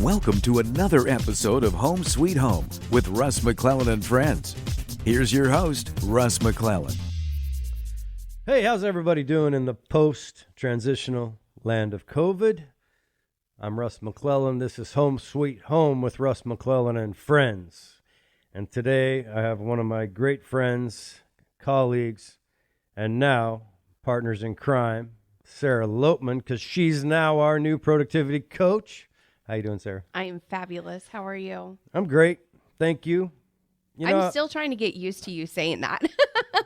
Welcome to another episode of Home Sweet Home with Russ McClellan and Friends. Here's your host, Russ McClellan. Hey, how's everybody doing in the post-transitional land of COVID? I'm Russ McClellan. This is Home Sweet Home with Russ McClellan and Friends. And today I have one of my great friends, colleagues, and now partners in crime, Sarah Lopeman, because she's now our new productivity coach. How you doing, Sarah? I am fabulous. How are you? I'm great. Thank you. I'm still trying to get used to you saying that.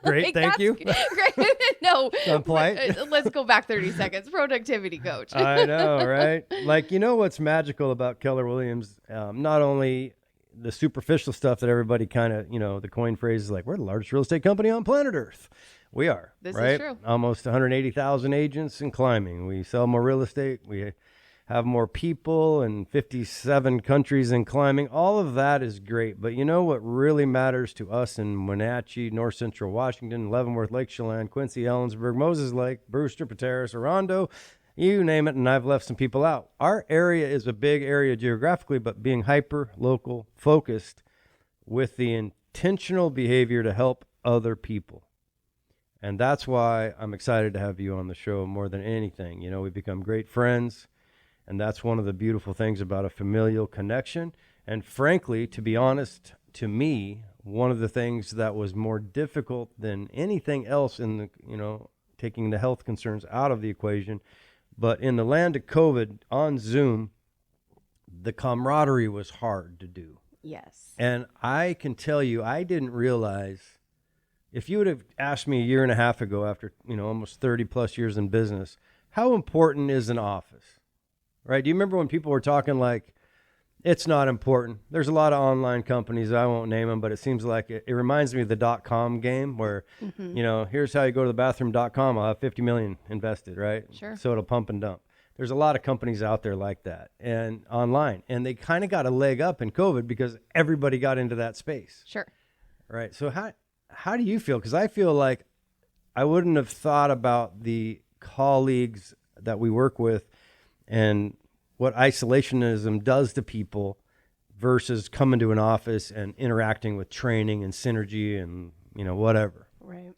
Great, thank you. Great. No, I'm polite. Let's go back 30 seconds. Productivity coach. I know, right? Like, you know what's magical about Keller Williams? Not only the superficial stuff that everybody kind of, the coin phrase is like, we're the largest real estate company on planet Earth. We are. This right? is true. Almost 180,000 agents and climbing. We sell more real estate. We have more people in 57 countries and climbing. All of that is great. But you know what really matters to us in Wenatchee, North Central Washington, Leavenworth, Lake Chelan, Quincy, Ellensburg, Moses Lake, Brewster, Pateros, Orondo, you name it, and I've left some people out. Our area is a big area geographically, but being hyper-local focused with the intentional behavior to help other people. And that's why I'm excited to have you on the show more than anything. We've become great friends. And that's one of the beautiful things about a familial connection. And frankly, to be honest, to me, one of the things that was more difficult than anything else in the, taking the health concerns out of the equation. But in the land of COVID on Zoom, the camaraderie was hard to do. Yes. And I can tell you, I didn't realize, if you would have asked me a year and a half ago after, almost 30 plus years in business, how important is an office? Right? Do you remember when people were talking like, it's not important? There's a lot of online companies, I won't name them, but it seems like it reminds me of the .com game where, here's how you go to the bathroom.com. I'll have 50 million invested, right? Sure. So it'll pump and dump. There's a lot of companies out there like that and online. And they kind of got a leg up in COVID because everybody got into that space. Sure. Right. So how do you feel? Because I feel like I wouldn't have thought about the colleagues that we work with and what isolationism does to people versus coming to an office and interacting with training and synergy and, whatever. Right.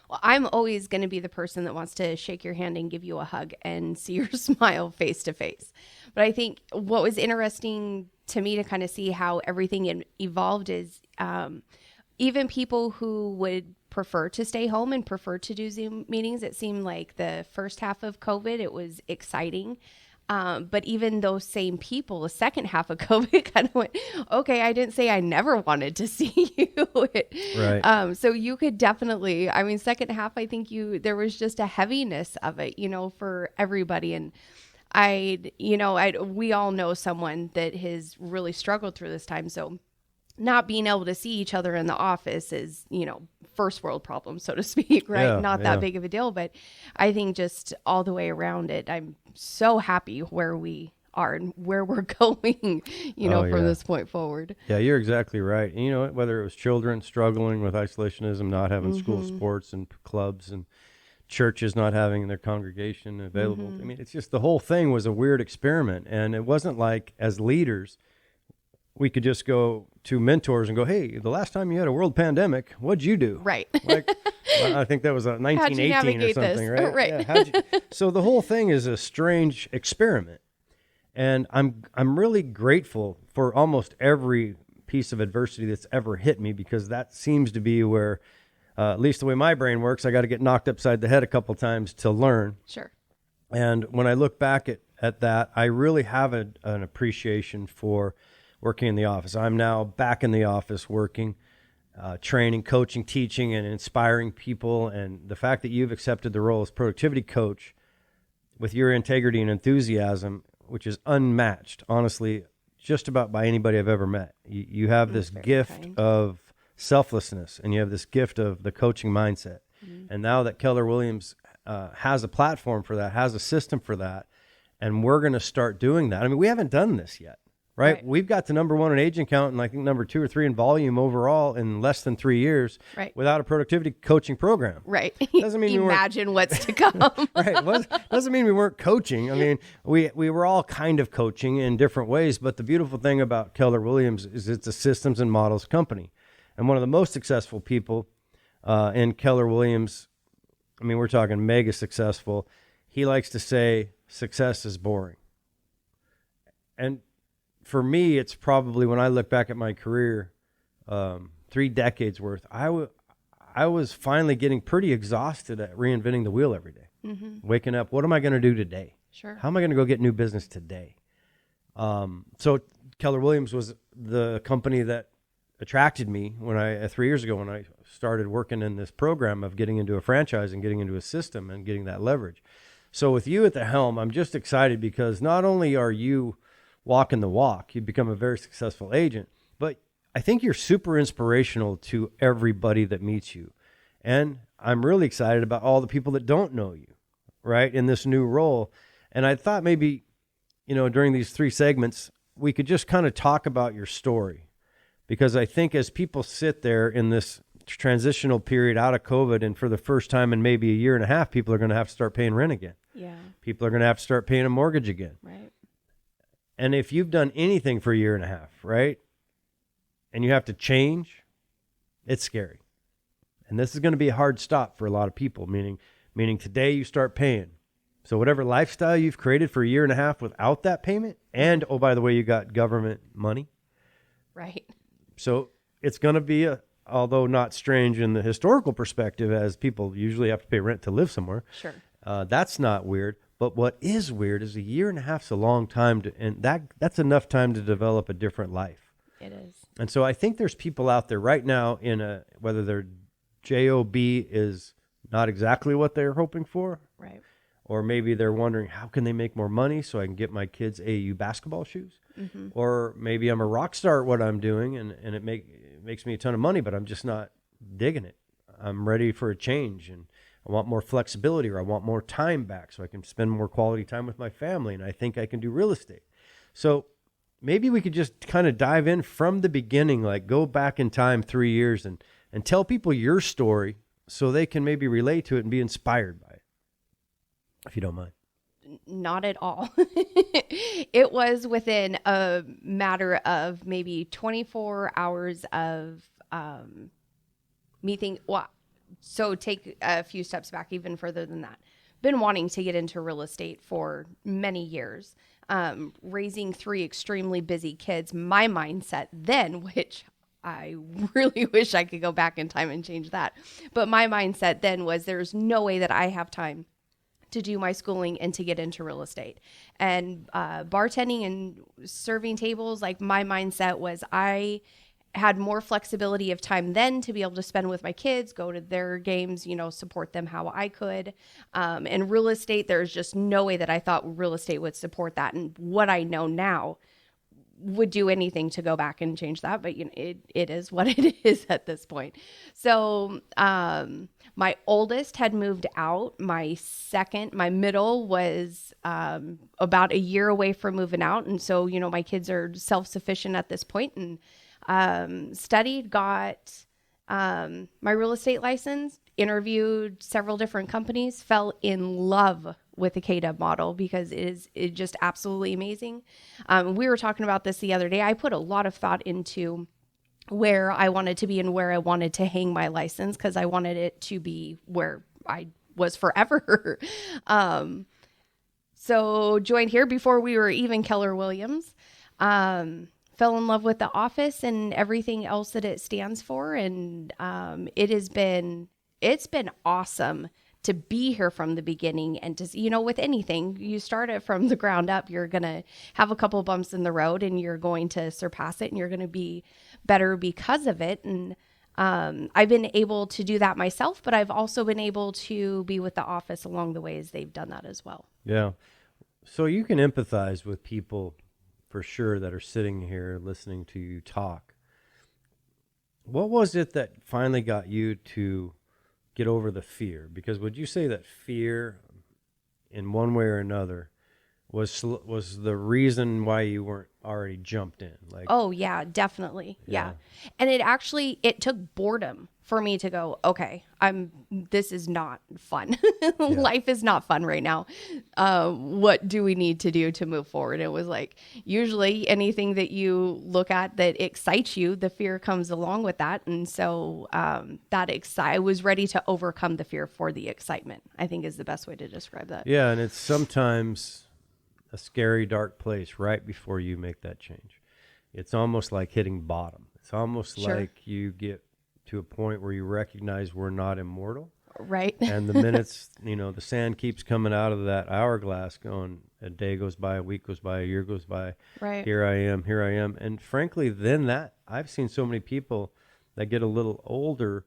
Well, I'm always going to be the person that wants to shake your hand and give you a hug and see your smile face to face. But I think what was interesting to me to kind of see how everything evolved is even people who would prefer to stay home and prefer to do Zoom meetings. It seemed like the first half of COVID, it was exciting. But even those same people, the second half of COVID kind of went, okay, I didn't say I never wanted to see you. Right. So you could definitely, second half, I think there was just a heaviness of it, for everybody. And we all know someone that has really struggled through this time. So not being able to see each other in the office is, first world problem, so to speak, right? Yeah, Not that big of a deal, but I think just all the way around it, I'm so happy where we are and where we're going, from this point forward. Yeah, you're exactly right. And whether it was children struggling with isolationism, not having school sports and clubs and churches not having their congregation available. It's just the whole thing was a weird experiment. And it wasn't like as leaders, we could just go to mentors and go, hey, the last time you had a world pandemic, what'd you do? Right. I think that was 1918 or something, this? right? Right. Yeah, so the whole thing is a strange experiment. And I'm really grateful for almost every piece of adversity that's ever hit me, because that seems to be where, at least the way my brain works, I got to get knocked upside the head a couple times to learn. Sure. And when I look back at that, I really have an appreciation for working in the office. I'm now back in the office working, training, coaching, teaching, and inspiring people. And the fact that you've accepted the role as productivity coach with your integrity and enthusiasm, which is unmatched, honestly, just about by anybody I've ever met. You have this gift of selflessness, and you have this gift of the coaching mindset. And now that Keller Williams has a platform for that, has a system for that, and we're going to start doing that. We haven't done this yet. right? We've got the number one in agent count and I think number 2 or 3 in volume overall in less than 3 years without a productivity coaching program. Right. Doesn't mean Imagine what's to come. Right. Doesn't mean we weren't coaching. I mean, we were all kind of coaching in different ways, but the beautiful thing about Keller Williams is it's a systems and models company. And one of the most successful people in Keller Williams, I mean, we're talking mega successful. He likes to say success is boring. And for me, it's probably when I look back at my career, 3 decades worth, I was finally getting pretty exhausted at reinventing the wheel every day. Waking up, what am I going to do today? Sure. How am I going to go get new business today? So Keller Williams was the company that attracted me when 3 years ago when I started working in this program of getting into a franchise and getting into a system and getting that leverage. So with you at the helm, I'm just excited because not only are you walking the walk, you've become a very successful agent, but I think you're super inspirational to everybody that meets you. And I'm really excited about all the people that don't know you, right, in this new role. And I thought maybe, during these 3 segments, we could just kind of talk about your story. Because I think as people sit there in this transitional period out of COVID, and for the first time in maybe a year and a half, people are going to have to start paying rent again. Yeah. People are going to have to start paying a mortgage again. Right. And if you've done anything for a year and a half, right, and you have to change, it's scary. And this is going to be a hard stop for a lot of people, meaning today you start paying. So whatever lifestyle you've created for a year and a half without that payment, and, oh, by the way, you got government money. Right. So it's going to be, although not strange in the historical perspective, as people usually have to pay rent to live somewhere. Sure. That's not weird. But what is weird is a year and a half's a long time and that's enough time to develop a different life. It is. And so I think there's people out there right now whether their job is not exactly what they're hoping for. Right. Or maybe they're wondering, how can they make more money so I can get my kids AAU basketball shoes? Mm-hmm. Or maybe I'm a rock star at what I'm doing and it makes me a ton of money, but I'm just not digging it. I'm ready for a change and I want more flexibility, or I want more time back so I can spend more quality time with my family, and I think I can do real estate. So maybe we could just kind of dive in from the beginning, like go back in time 3 years and tell people your story so they can maybe relate to it and be inspired by it, if you don't mind. Not at all. It was within a matter of maybe 24 hours of me thinking, well, so take a few steps back even further than that. Been wanting to get into real estate for many years. Raising 3 extremely busy kids. My mindset then, which I really wish I could go back in time and change that. But my mindset then was there's no way that I have time to do my schooling and to get into real estate. And bartending and serving tables, like my mindset was I had more flexibility of time then to be able to spend with my kids, go to their games, support them how I could. And real estate, there's just no way that I thought real estate would support that. And what I know now would do anything to go back and change that. But it is what it is at this point. So my oldest had moved out. My middle was about a year away from moving out. And so, my kids are self-sufficient at this point, and studied, got my real estate license, interviewed several different companies, fell in love with the KW model because it's just absolutely amazing. We were talking about this the other day. I put a lot of thought into where I wanted to be and where I wanted to hang my license because I wanted it to be where I was forever. So joined here before we were even Keller Williams. Fell in love with the office and everything else that it stands for. And it's been awesome to be here from the beginning and to, with anything, you start it from the ground up, you're going to have a couple bumps in the road and you're going to surpass it and you're going to be better because of it. And I've been able to do that myself, but I've also been able to be with the office along the way as they've done that as well. Yeah. So you can empathize with people for sure that are sitting here listening to you talk. What was it that finally got you to get over the fear? Because would you say that fear in one way or another was the reason why you weren't already jumped in. Like, oh yeah, definitely. Yeah. And it took boredom for me to go, okay, this is not fun. Life is not fun right now. What do we need to do to move forward? It was like, usually anything that you look at that excites you, the fear comes along with that. And so I was ready to overcome the fear for the excitement, I think is the best way to describe that. Yeah. And it's sometimes a scary, dark place right before you make that change. It's almost like hitting bottom. It's almost like you get to a point where you recognize we're not immortal. Right. And the minutes, the sand keeps coming out of that hourglass going, a day goes by, a week goes by, a year goes by. Right. Here I am. And frankly, then I've seen so many people that get a little older,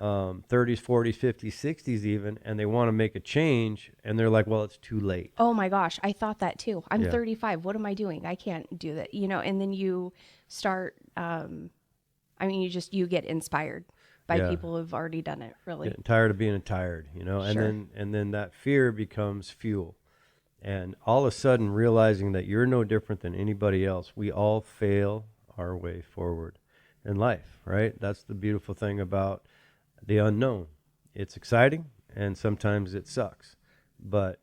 30s, 40s, 50s, 60s even, and they want to make a change. And they're like, well, it's too late. Oh my gosh. I thought that too. I'm 35. What am I doing? I can't do that. And then you start, you get inspired by people who've already done it, really. Getting tired of being tired, and then that fear becomes fuel. And all of a sudden realizing that you're no different than anybody else. We all fail our way forward in life, right? That's the beautiful thing about the unknown. It's exciting and sometimes it sucks. But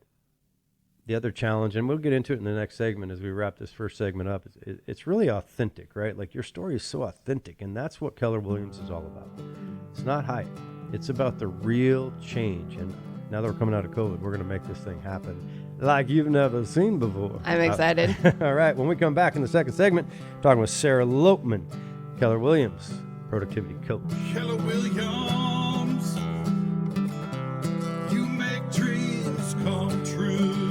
the other challenge, and we'll get into it in the next segment as we wrap this first segment up, it's really authentic, right? Like your story is so authentic, and that's what Keller Williams is all about. It's not hype. It's about the real change. And now that we're coming out of COVID, we're going to make this thing happen like you've never seen before. I'm excited. All right. When we come back in the second segment, talking with Sarah Lopeman, Keller Williams, productivity coach. Keller Williams, you make dreams come true.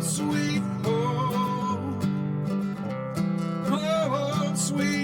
Sweet home, sweet